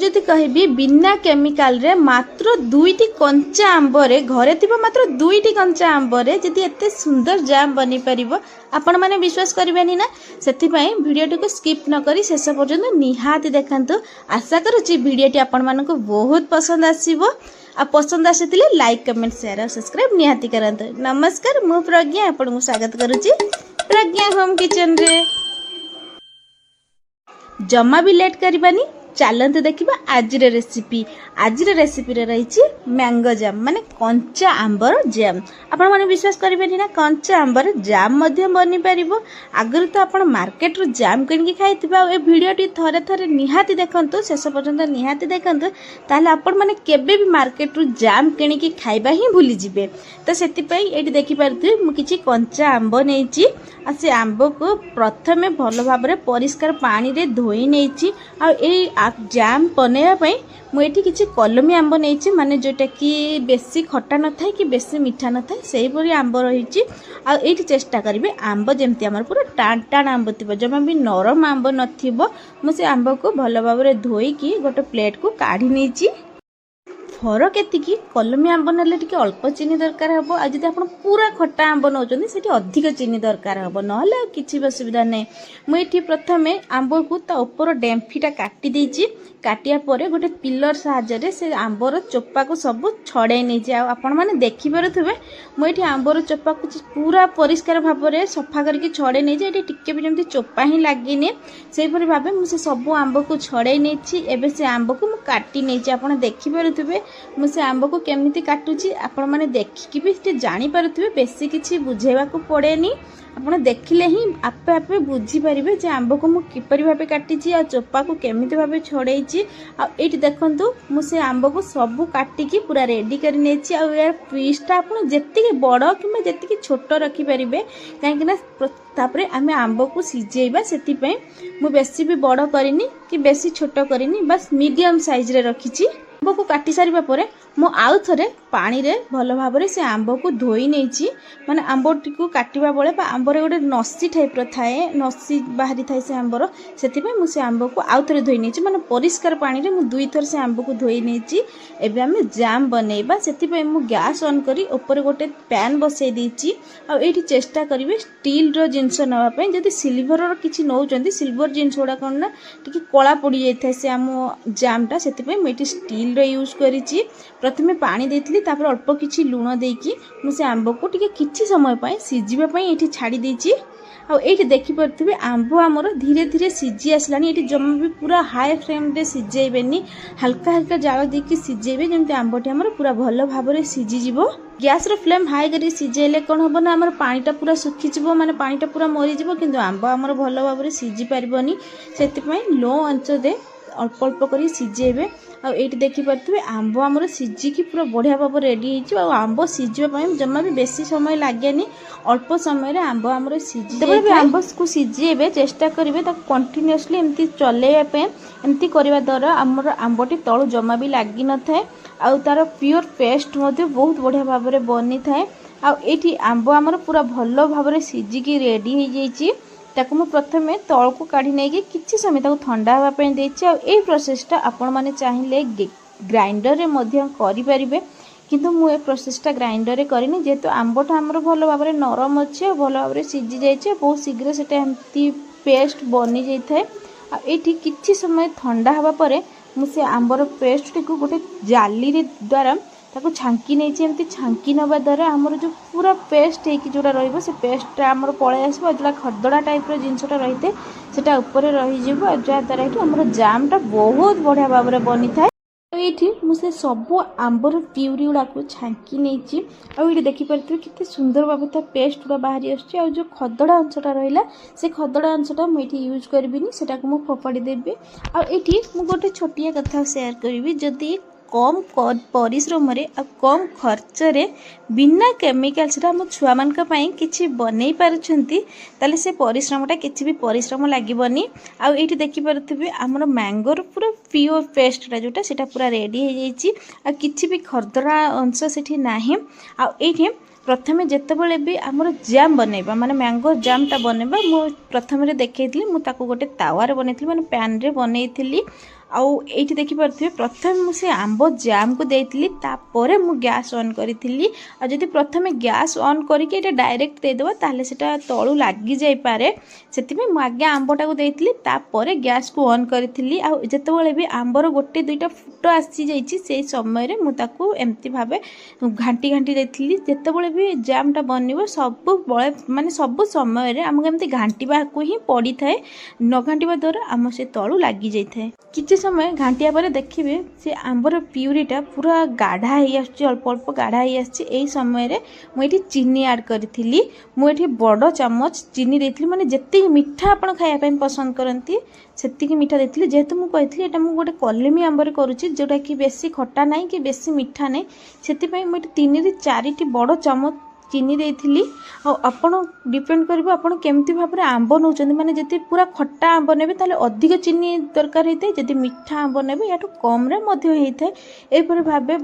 जदि कहबी बिना केमिकाल रे मात्र 2टी कंचा आंबरे घरे थिबा मात्र 2टी कंचा आंबरे जदि एते सुंदर जाम बनी परिबो आपण माने विश्वास करबेनी ना। सेति पई वीडियोटी को स्किप न करी शेष पर्यंत निहाती देखंतु। आशा करूची वीडियोटी आपण मानको बहुत पसंद आसीबो। आ पसंद आसीतिले लाइक कमेंट शेयर और सब्सक्राइब निहाती करंतु। नमस्कार, मु प्रज्ञा आपन स्वागत करूची प्रज्ञा होम किचन रे। जमा भी लेट करबानी, चलते देखा आज रेसिपी रही मैंगो जाम माने कंचा आंबर जाम। आपण माने विश्वास करेंगे ना, कंचा आंबर जाम बनी पार। आगर तो आप मार्केट रू जाम किनिकी खाइथिबा। ए वीडियोटी थरे थरे निहाती देखंतु, शेष पर्यंत निहाती देखंतु, ताले आपण माने केबे भी मार्केट रू जाम किनिकी खाइबा ही भूली जिवे। तो सेति पई एटी देखि पारथि मु किछि कंचा आंब नेइछि। आ से आंब को प्रथमे भलो भाबरे परिष्कार पानी रे धोई नेइछि। आ ए जाम बनेवा पई मुझे किसी कलमी आंब नहीं, माने जोटा कि बेसी खटा न थाए कि बेसी मीठा न थाए से परी आंब रही। आठी चेष्टा करेंगे आंब जमती आम पूरा टाण टाण आंब थी, जमा भी नरम आंब नथिबो। मुझे आंब को भल भाव धोईकी गोटे प्लेट को काढ़ी नहीं। फरक एतिकी कलमी आंब ना अल्प चीनी दरकार हम। आज जब आप पूरा खटा आंब नौकरी से अधिक चीनी दरकार हम, ना किसी असुविधा नहीं। मुझे प्रथमे आंब को ता ऊपर डेम्फीटा काटी देछि। काटिया परे गोटे पिलर साहाय्य से आंबर चोपा को सब छड़े नहीं। आपण मैंने देखिपे मुझे आंबर चोपा को पूरा परिष्कार भाव में सफा करके छड़े नहीं। टिके भी जमी चोपा ही लगिनी से भाव मुझे सब आंब को छड़े नहीं। एवं से आंब को मुझे काटी नहीं। आप देखिपे मुझे आंब को केमिति काटुची आपण माने देखिकी भी जानी पारुथिबे। बेसी किछि बुझेवा को पड़ेनी, आपण देखिले ही आपे आपे बुझी परिबे जे आंब को मु किपरि भाबे काटिची आ चोपा को केमिति भाबे छड़ेइची। आ एठी देखंतु मुझे आंब को सब काटिकी पूरा रेडी करि नेछि। आ यार पीसटा आपण जेतिके बड़ किबा जेतिके छोट रखि परिबे, काहेकि ना तापरे आमे आंब को सिजेइबा। सेति पई मु बेसी भी बड़ करिनी कि बेसी छोट करिनी, बस मीडियम साइज रे रखिची। आंब को काटी सारिबा परे मु आउ थरे पानी रे भल भाव रे से आंब को धोई नेछि। माने आंबटी को काटिबा बेले आंबर गोटे नसी टाइप रो थाए, नसी बाहरी थाए से आंबर। सेति पई मु से आंब को आउ थरे धोई नेछि, माने परिष्कार पानी रे मु दुई थर से आंब को धोई नेछि। एबे आमे जाम बनेइबा। सेति पई मु गैस ऑन करी ऊपर गोटे पैन बसई देछि। आ एठी चेष्टा करिवे स्टील रो जिंस नवा पई। जदि सिल्वर रो किछि नौचंदी, सिल्वर जिंस ओडा कोन ना टिके कळा पड़ी जाय थाए से आम जामटा। सेति पई मु एठी स्टील रो यूज करिछि। प्रथमे पानी देइतली, तापर अल्प किछि लूण देइकी मु से आंब को टिके किछि समय पई सिजिबा पई एठी छाडी देइछि। आ एठी देखि परथिबे आंब हमर धीरे धीरे सिजी आसलानी। एठी जम्मा भी पूरा हाई फ्लेम रे सिजेइबेनी, हल्का हल्का जाळ देकी सिजेइबे जेमते आंबटी हमर पूरा भलो भाव रे सिजी जिवो। गैस रो फ्लेम हाई करी सिजेले कोन हबो ना, हमर पानीटा पूरा सुखी जिवो, माने पानीटा पूरा मरि जिवो, किंतु आंब हमर भलो भाव रे सिजी पारिबोनी। सेति पई लो आंच दे अल्प अल्प करी सिजेबे। आ एठी देखि परथिबे आंब हमर सिजिकी पूरा बढ़िया भाव रेडी हिची। आ आंब सिजिबा पई जम्मा भी बेसी समय लागेनी, अल्प समय रे आंब हमर सिजी जाय। तबे आंब को सिजेबे चेष्टा करिवे ता कंटीन्यूअसली एमती चलेया पे। एमती करबा द्वारा हमर आंबटी तळु जम्मा भी लागी न थाए। आ तार प्योर पेस्ट मध्ये बहुत बढ़िया भाव रे बनी थाए। आ एठी आंब हमर पूरा भलो भाव रे सिजिकी रेडी हो जाइची। ताकू मु प्रथमे तल को काढ़ी नहीं कि किछि समय ताकू ठंडा हवा पे देछि। आ ए प्रोसेसटा आपण माने चाहिले ग्राइंडर रे मध्य करि परिबे, किंतु मु ए प्रोसेसटा ग्राइंडर रे करिनी, जेहेतु आंबटा हमर भलो भाव रे नरम अछि आ भलो भाव रे सिजी जाइछि। बहुत शीघ्र सेटा एम्ति पेस्ट बनी जाई थाए। आ एठी किछि समय ठंडा हवा परे मु से आंबर पेस्ट को गोटे जाली रे द्वारा ताको छांकी नहीं। एमती छांकी नवा द्वारा हमर जो पूरा पेस्ट हेकी जोड़ा रहिबो से पेस्टटा हमर पळे आसीबो। जोड़ा खदड़ा टाइप रो जिंसटा रहिते सेटा ऊपर रहि जिवो, जा द्वारा कि हमर जामटा बहुत बढ़िया भाव रे बनी थाए। ये मुझे सब आंबर प्यूरी गुड़ा को छांकी नहीं। आगे देखिपे कितने सुंदर भाव था पेस्ट गुड़ा बाहरी आसो। जो खदड़ा अंशटा रहा से खदड़ा अंशटा मुझे यूज करी से फोपाड़ी देवी। आठी मुझे गोटे छोटिया कथा शेयर करी, जदि कम परिश्रम कम खर्च रे बिना केमिकल से आम छुआ मान किसी बन पार्टी ताले से परिश्रमटा किसी भी परिश्रम लगभनी। आठी देखिपे आमर मैंगोर पूरा प्योर पेस्टा जोटा से पूरा रेडी हो जाए। किसी भी खरदरा अंश से ना। आठी प्रथमे जितेबाला भी आमर जाम बनइबा माने मैंगो जामटा बनइबा मु प्रथम देखी मुझे गोटे तावार बनई माने पैन रे बनई। आउ एठी देखि परथिबे प्रथम मु से आंबो जाम को देइतली तापरे मु गैस ऑन करितली आ जदि प्रथमे गैस ऑन करके एटा डायरेक्ट दे देबा ताले सेटा तळु लागि जाई पारे सेतिमे मु आगे आंबोटा को देइतली तापरे गैस को ऑन करितली आ जेतेबेले भी आंबर गोटे दुईटा फुटो आसी जाईची से समय रे मु ताकू एम्ति भाबे घांटी घांटी देइतली जेतेबेले भी जामटा बनिबो सब बळे माने सब समय रे हमके एम्ति घांटीबा को ही पड़ी थाए न घांटीबा द्वारा आम से तळु लागि जाई थाए किछि समय घांटिया पर देखिबे से आंबर प्यूरीटा पूरा गाढ़ा ही आछी अल्प अल्प गाढ़ा ही आछी एई समय रे मु एठी चीनी ऐड करथिली मु एठी बड़ चम्मच चीनी देथिली माने जत्ते मिठा आपण खाया पय पसंद करंती सेतिकी मिठा देथिली जेहेतु मु कहिथिली एटा मु गोटे कलमी आंबर करूची जोटा कि बेसी खट्टा नाही कि बेसी मिठा नाही सेति पय मु एठी 3 रे 4 टी बड़ चम्मच चीनी देथिली आ आपण डिपेंड करबो आपण केमती भाबरे आंब नउचंदी माने जति पूरा खट्टा आंब नेबे ताले अधिक चीनी दरकार हेते जति मिठा आंब नेबे याटो कम रे मध्य हेते ए पर भाबे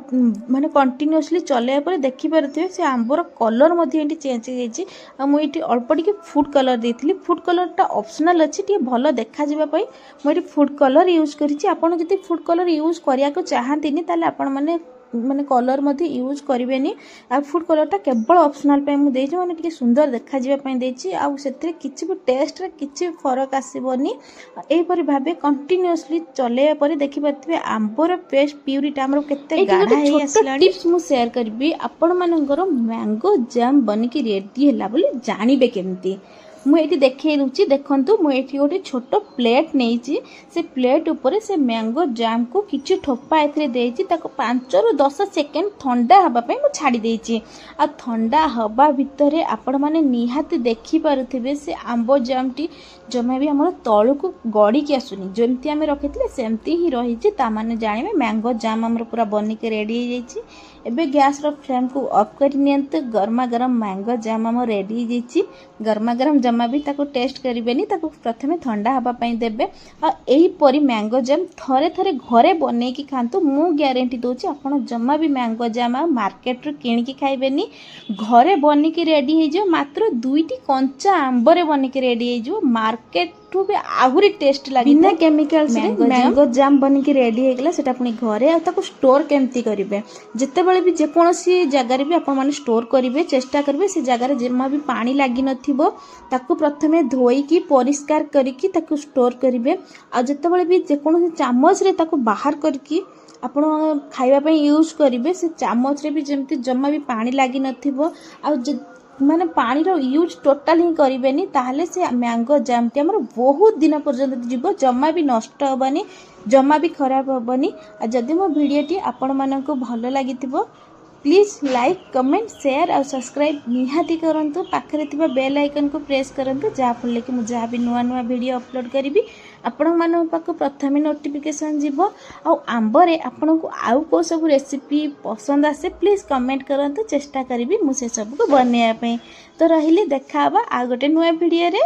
माने कंटीन्यूअसली चले पर देखि परथिबे से आंबर कलर मध्य एटी चेंज हे जायछि आ मु एटी अल्प टिके फूड कलर देथिली फूड कलर टा ऑप्शनल अछि टिके भलो देखा जिबा पई मु एटी फूड कलर यूज करिछि आपण जति फूड कलर यूज करिया को चाहंतिनी ताले आपण माने कलर मध्य यूज करिवेनी आ फूड कलर टा केवल ऑप्शनल पे मु देछि माने टिके सुंदर देखा जिबा पई देछि आ सेतरे किछि भी टेस्ट रे किछि फरक आसीबोनी एई परि भाबे कंटीन्यूअसली चले परि देखि परथिबे आंबर पेस्ट प्यूरीटा हमर केते गाढ़ा हे आसलानी टिप्स मु शेयर करबी आपण मानकर मैंगो जैम बनिकी रेडी हैला बोली जानिबे केमती मुझे देखे दूची देखंतु मुझे गोटे छोट प्लेट नहीं से प्लेट ऊपर से मैंगो जाम को किछि ठोपा एथरे देछि ताको 5 रु 10 सेकेंड ठंडा हबा पई मु छाड़ी देछि आ ठंडा हबा भितरे आपण माने निहाती देखि पारुथिबे से आंबो जामटी जमे भी हमर तळु को गड़ी के आसुनी जेमती हमें रखिथिले सेमती ही रही छि ता माने जानिबे मैंगो जाम हमर पूरा बनि के रेडी हो जाइछि एबे गैस रो फ्लेम को ऑफ कर नियंत गरमा गरम मैंगो जाम हम रेडी हो जाइछि गरमा गरम जमा भी ताको टेस्ट करिवेनी ताको प्रथमे ठंडा हबा पई देबे आ एही परी मैंगो जाम थरे थरे घरे बनै की खांतु मु ग्यारंटी दोछि आपण जमा भी मैंगो जाम मार्केट रो किनि की खाइबेनी घरे बनि के रेडी हो जो मात्र दुईटी कंचा आंबरे बनि के रेडी हो जो मार्केट भी आहुरी टेस्ट लागी बिना केमिकल्स रे मैंगो जाम बनि के रेडी हेगला सेटा पुनी घरे आ ताको स्टोर केमती करिवे जत्ते बेले भी जे कोनोसी जगह रे भी आपण माने स्टोर करिवे चेष्टा करिवे से जगह रे जेमा भी पानी लागी नथिबो ताको प्रथमे धोई की परिष्कार करिकी ताको स्टोर करिवे आ जत्ते बेले भी जे कोनोसी चामच रे ताको बाहर करकी आपण खाइबा पई यूज करिवे से चामच रे भी जेमती जम्मा भी पानी लागी नथिबो आ माने पानी रो यूज टोटल ही करिवेनी ताहले से मैंगो जाम टी हमर बहुत दिन पर्यंत जीवो जम्मा भी नष्ट होबनी जम्मा भी खराब होबनी आ जदि मो वीडियो टी आपण माननको भलो लागितिबो प्लीज लाइक कमेंट शेयर और सब्सक्राइब निहाती करंतु पाखरे थिबा बेल आइकन को प्रेस करंतु जा फले कि मु जा भी नुआ नुआ वीडियो अपलोड करिवि आपण मानन पाक प्रथमे नोटिफिकेशन जीवो आ आंबरे आपण को आउ को सब रेसिपी पसंद आसे प्लीज कमेंट करंतु चेष्टा करिवि मु से सब को बनेया पे तो रहिले देखाबा आ गोटे नुआ वीडियो रे।